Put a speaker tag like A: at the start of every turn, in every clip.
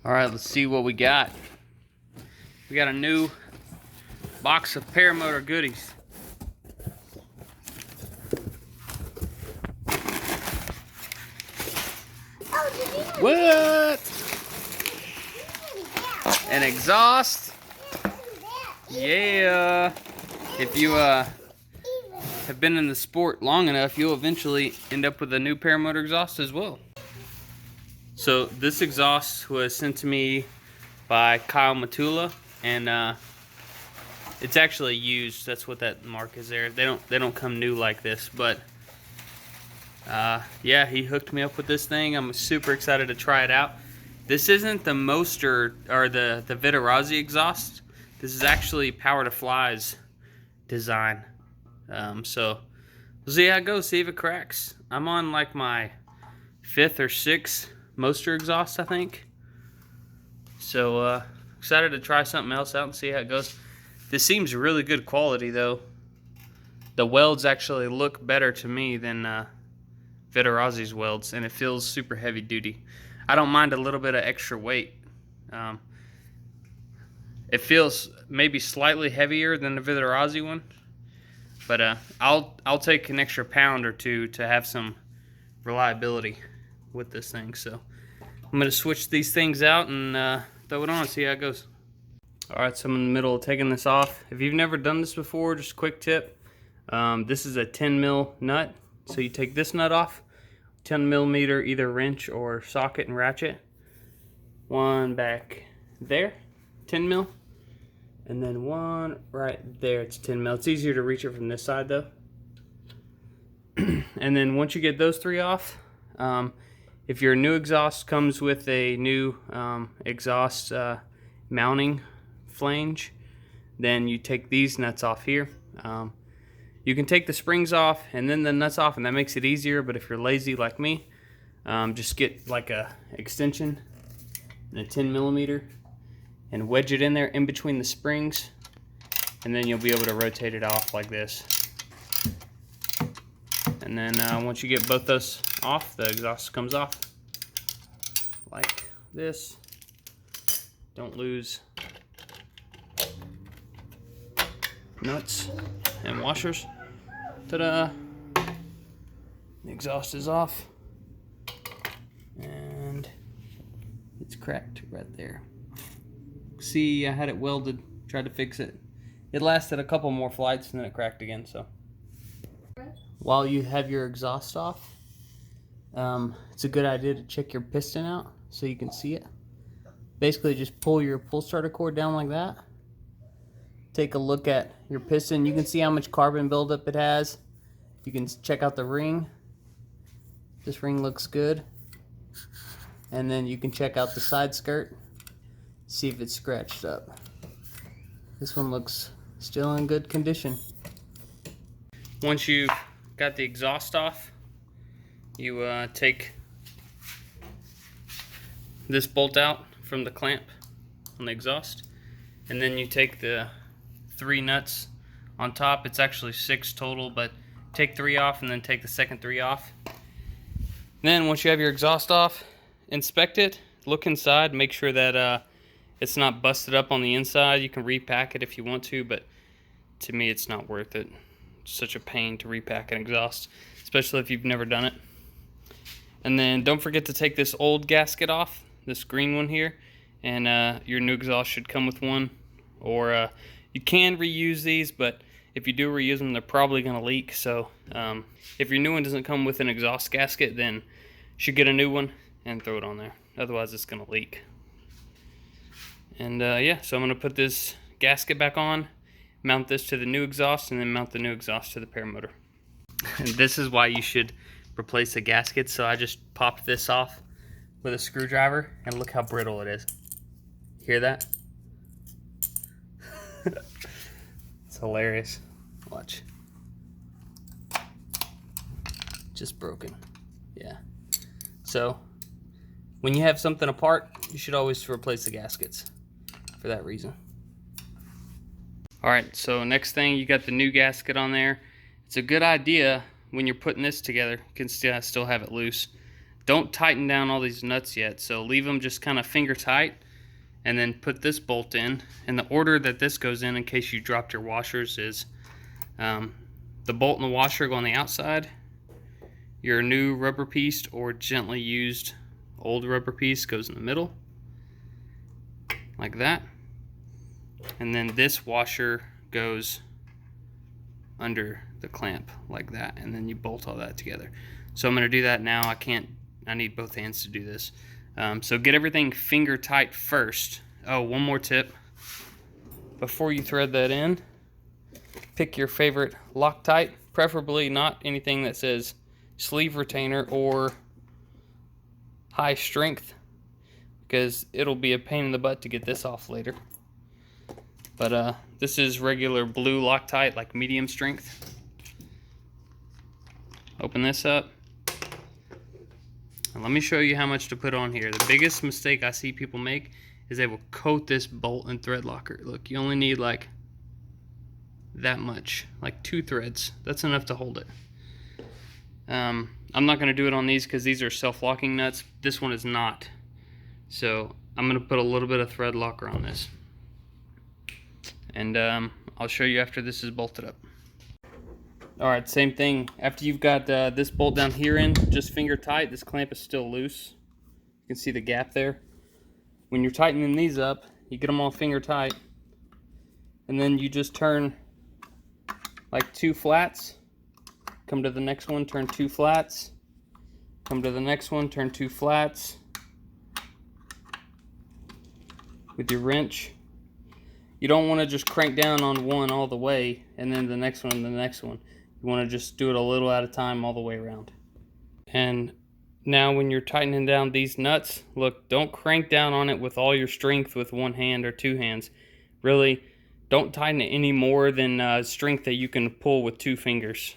A: All right, let's see what we got. We got a new box of Paramotor goodies. What? An exhaust? Yeah. If you have been in the sport long enough, you'll eventually end up with a new Paramotor exhaust as well. So this exhaust was sent to me by Kyle Matula, and it's actually used. That's what that mark is there. They don't come new like this, but yeah, he hooked me up with this thing. I'm super excited to try it out. This isn't the Moster or the Vittorazi exhaust. This is actually Power to Fly's design. So we'll see how it goes. See if it cracks. I'm on like my 5th or 6th Moster exhaust, I think. So excited to try something else out and see how it goes. This seems really good quality though. The welds actually look better to me than Vittorazi's welds, and it feels super heavy duty. I don't mind a little bit of extra weight. It feels maybe slightly heavier than the Vittorazi one, but I'll take an extra pound or two to have some reliability with this thing. So I'm gonna switch these things out and throw it on and see how it goes. All right, so I'm in the middle of taking this off. If you've never done this before, just a quick tip. This is a 10 mil nut, so you take this nut off, 10 millimeter either wrench or socket and ratchet. One back there, 10 mil, and then one right there, it's 10 mil. It's easier to reach it from this side though. And then once you get those 3 off, if your new exhaust comes with a new exhaust mounting flange, then you take these nuts off here. You can take the springs off and then the nuts off, and that makes it easier. But if you're lazy like me, just get like a extension and a 10 millimeter and wedge it in there in between the springs, and then you'll be able to rotate it off like this. And then once you get both those off, the exhaust comes off like this. Don't lose nuts and washers. Ta-da! The exhaust is off, and it's cracked right there. See, I had it welded, tried to fix it. It lasted a couple more flights and then it cracked again. So while you have your exhaust off, it's a good idea to check your piston out so you can see it. Basically just pull your pull starter cord down like that. Take a look at your piston. You can see how much carbon buildup it has. You can check out the ring. This ring looks good. And then you can check out the side skirt, see if it's scratched up. This one looks still in good condition. Once you've got the exhaust off, you take this bolt out from the clamp on the exhaust, and then you take the 3 nuts on top. It's actually 6 total, but take 3 off and then take the second 3 off. Then once you have your exhaust off, inspect it, look inside, make sure that it's not busted up on the inside. You can repack it if you want to, but to me it's not worth it. It's such a pain to repack an exhaust, especially if you've never done it. And then don't forget to take this old gasket off, this green one here, and your new exhaust should come with one. Or you can reuse these, but if you do reuse them, they're probably going to leak. So if your new one doesn't come with an exhaust gasket, then you should get a new one and throw it on there. Otherwise it's going to leak. And yeah, so I'm going to put this gasket back on, mount this to the new exhaust, and then mount the new exhaust to the Paramotor. And this is why you should replace the gasket. So I just popped this off with a screwdriver, and look how brittle it is. Hear that? It's hilarious. Watch. Just broken. Yeah. So when you have something apart, you should always replace the gaskets for that reason. Alright, so next thing, you got the new gasket on there. It's a good idea when you're putting this together, you can still have it loose, don't tighten down all these nuts yet, so leave them just kind of finger tight, and then put this bolt in. And the order that this goes in case you dropped your washers, is the bolt and the washer go on the outside, your new rubber piece or gently used old rubber piece goes in the middle, like that, and then this washer goes under the clamp like that, and then you bolt all that together. So I'm going to do that now. I need both hands to do this. So get everything finger tight first. Oh, one more tip. Before you thread that in, pick your favorite Loctite, preferably not anything that says sleeve retainer or high strength, because it'll be a pain in the butt to get this off later. But this is regular blue Loctite, like medium strength. Open this up. And let me show you how much to put on here. The biggest mistake I see people make is they will coat this bolt and thread locker. Look, you only need like that much, like 2 threads. That's enough to hold it. I'm not going to do it on these because these are self-locking nuts. This one is not. So I'm going to put a little bit of thread locker on this. And I'll show you after this is bolted up. Alright, same thing. After you've got this bolt down here in, just finger tight. This clamp is still loose. You can see the gap there. When you're tightening these up, you get them all finger tight. And then you just turn like 2 flats. Come to the next one, turn 2 flats. Come to the next one, turn 2 flats. With your wrench. You don't want to just crank down on one all the way and then the next one and the next one. You want to just do it a little at a time all the way around. And now when you're tightening down these nuts, look, don't crank down on it with all your strength with one hand or 2 hands. Really, don't tighten it any more than strength that you can pull with 2 fingers.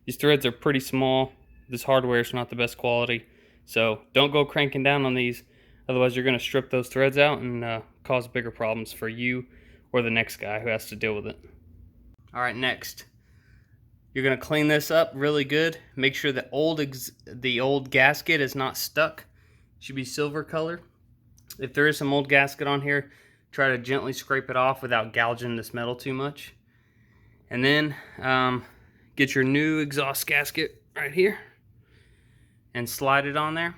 A: These threads are pretty small. This hardware is not the best quality. So don't go cranking down on these. Otherwise you're going to strip those threads out and cause bigger problems for you or the next guy who has to deal with it. Alright, next. You're going to clean this up really good. Make sure the old gasket is not stuck. It should be silver color. If there is some old gasket on here, try to gently scrape it off without gouging this metal too much. And then get your new exhaust gasket right here and slide it on there.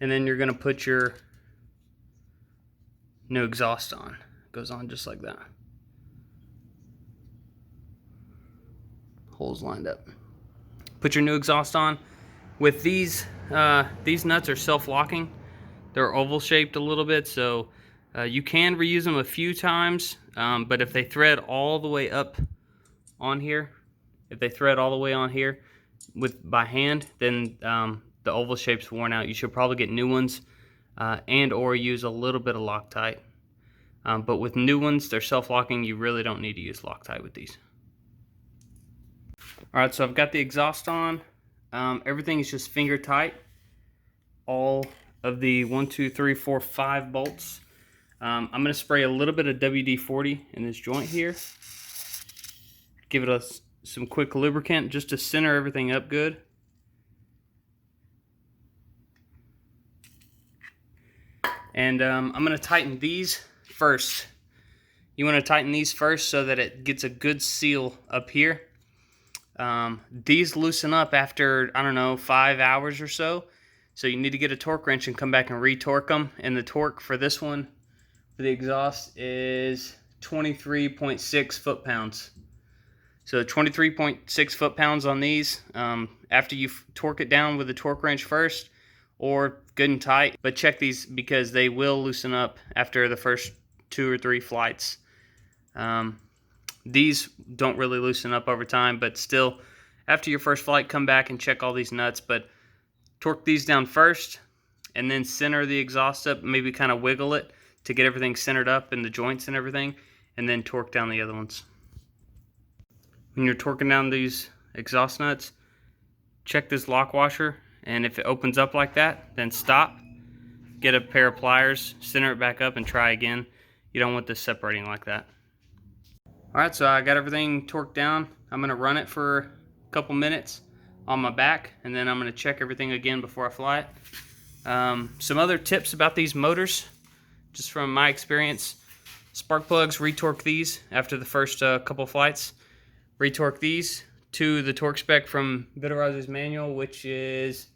A: And then you're going to put your new exhaust on. It goes on just like that. Holes lined up. Put your new exhaust on. With these nuts are self-locking. They're oval shaped a little bit, so you can reuse them a few times, but if they thread all the way up on here, by hand, then the oval shape's worn out. You should probably get new ones and or use a little bit of Loctite. But with new ones, they're self-locking. You really don't need to use Loctite with these. Alright, so I've got the exhaust on. Everything is just finger tight. All of the 1, 2, 3, 4, 5 bolts. I'm going to spray a little bit of WD-40 in this joint here. Give it some quick lubricant just to center everything up good. And I'm going to tighten these first. You want to tighten these first so that it gets a good seal up here. These loosen up after, I don't know, 5 hours or so. So you need to get a torque wrench and come back and re-torque them. And the torque for this one, for the exhaust, is 23.6 foot-pounds. So 23.6 foot-pounds on these. After you torque it down with the torque wrench first, or good and tight. But check these because they will loosen up after the first 2 or 3 flights. These don't really loosen up over time, but still, after your first flight, come back and check all these nuts. But torque these down first, and then center the exhaust up, maybe kind of wiggle it to get everything centered up in the joints and everything, and then torque down the other ones. When you're torquing down these exhaust nuts, check this lock washer, and if it opens up like that, then stop. Get a pair of pliers, center it back up, and try again. You don't want this separating like that. Alright, so I got everything torqued down. I'm going to run it for a couple minutes. on my back, and then I'm going to check everything again before I fly it. Some other tips about these motors, just from my experience. Spark plugs, retorque these after the first couple flights. Retorque these to the torque spec from Vittorazi's manual, which is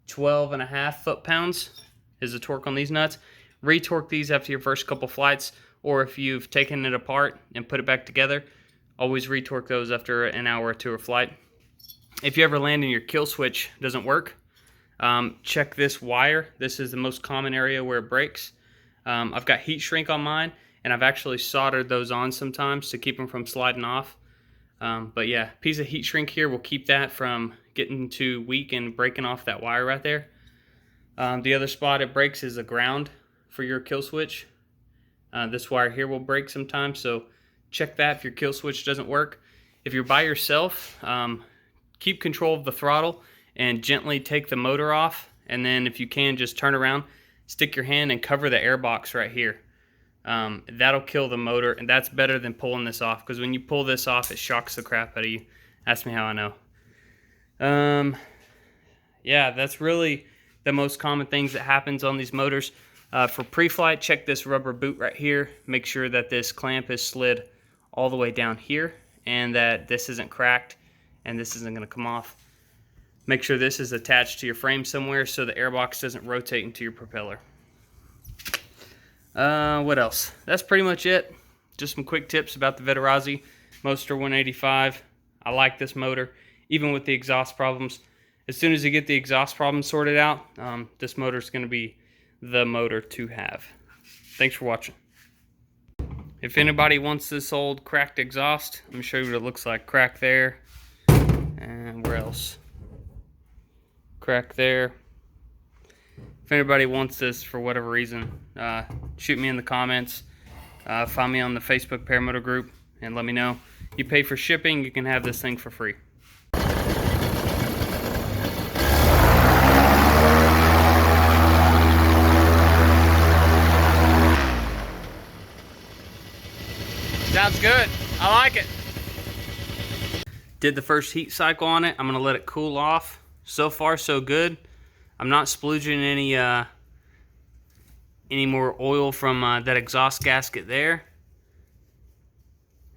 A: 12.5 foot-pounds is the torque on these nuts. Retorque these after your first couple flights, or if you've taken it apart and put it back together, always retorque those after an hour or two of flight. If you ever land and your kill switch doesn't work, check this wire. This is the most common area where it breaks. I've got heat shrink on mine, and I've actually soldered those on sometimes to keep them from sliding off. But yeah, piece of heat shrink here will keep that from getting too weak and breaking off that wire right there. The other spot it breaks is the ground for your kill switch. This wire here will break sometimes, so check that if your kill switch doesn't work. If you're by yourself, keep control of the throttle and gently take the motor off, and then if you can, just turn around, stick your hand and cover the air box right here. That'll kill the motor, and that's better than pulling this off, because when you pull this off, it shocks the crap out of you. Ask me how I know. Yeah, that's really the most common things that happens on these motors. For pre-flight, check this rubber boot right here. Make sure that this clamp is slid all the way down here, and that this isn't cracked and this isn't going to come off. Make sure this is attached to your frame somewhere so the airbox doesn't rotate into your propeller. What else? That's pretty much it. Just some quick tips about the Vittorazi Motor 185. I like this motor, even with the exhaust problems. As soon as you get the exhaust problem sorted out, this motor is going to be the motor to have. Thanks for watching. If anybody wants this old cracked exhaust, let me show you what it looks like. Crack there, and where else? Crack there. If anybody wants this for whatever reason, shoot me in the comments. Find me on the Facebook Paramotor group and let me know. You pay for shipping, you can have this thing for free. Sounds good. I like it. Did the first heat cycle on it. I'm gonna let it cool off. So far, so good. I'm not splooging any more oil from that exhaust gasket there.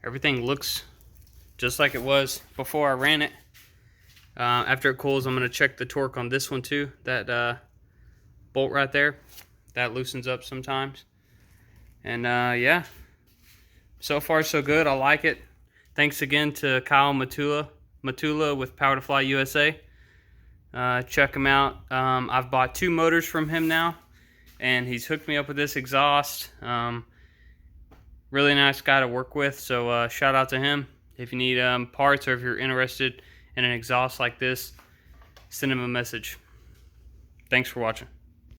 A: Everything looks just like it was before I ran it. After it cools, I'm gonna check the torque on this one too. That bolt right there, that loosens up sometimes. And yeah. So far, so good. I like it. Thanks again to Kyle Matula with Power to Fly USA. Check him out. I've bought 2 motors from him now, and he's hooked me up with this exhaust. Really nice guy to work with, so shout out to him. If you need parts, or if you're interested in an exhaust like this, send him a message. Thanks for watching.